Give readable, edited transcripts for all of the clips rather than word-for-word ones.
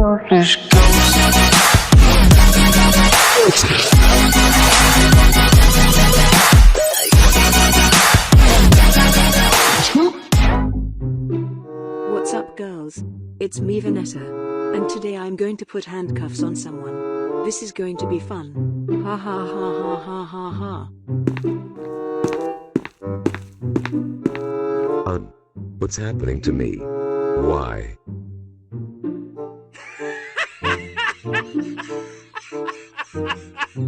Let's go. What's up, girls? It's me, Vanessa. And today I'm going to put handcuffs on someone. This is going to be fun. Ha ha ha ha ha ha ha. What's happening to me? Why?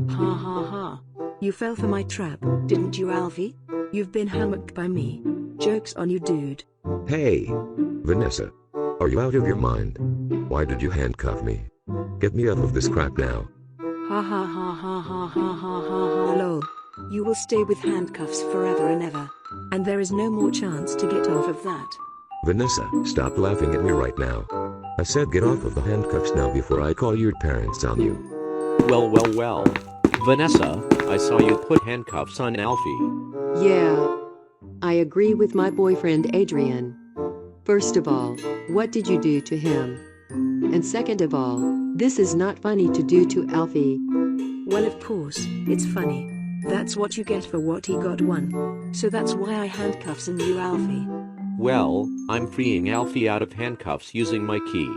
Ha ha ha. You fell for my trap, didn't you, Alfie? You've been hammocked by me. Joke's on you, dude. Hey, Vanessa. Are you out of your mind? Why did you handcuff me? Get me off of this crap now. Ha ha ha ha ha ha ha ha ha lol. You will stay with handcuffs forever and ever. And there is no more chance to get off of that. Vanessa, stop laughing at me right now. I said get off of the handcuffs now before I call your parents on you. Well. Vanessa, I saw you put handcuffs on Alfie. Yeah. I agree with my boyfriend Adrian. First of all, what did you do to him? And second of all, this is not funny to do to Alfie. Well, of course, it's funny. That's what you get for what he got won. So that's why I handcuffs on you, Alfie. Well, I'm freeing Alfie out of handcuffs using my key.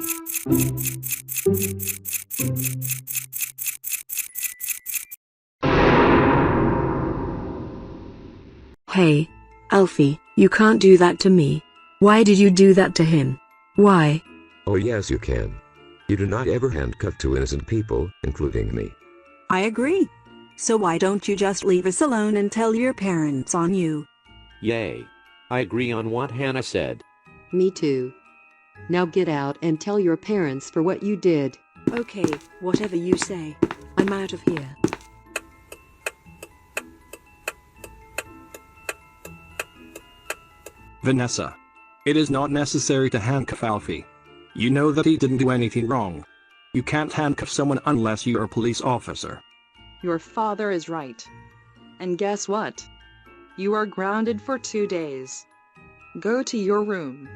Hey, Alfie, you can't do that to me. Why did you do that to him? Why? Oh yes you can. You do not ever handcuff two innocent people, including me. I agree. So why don't you just leave us alone and tell your parents on you? Yay. I agree on what Hannah said. Me too. Now get out and tell your parents for what you did. Okay, whatever you say. I'm out of here. Vanessa. It is not necessary to handcuff Alfie. You know that he didn't do anything wrong. You can't handcuff someone unless you're a police officer. Your father is right. And guess what? You are grounded for 2 days. Go to your room.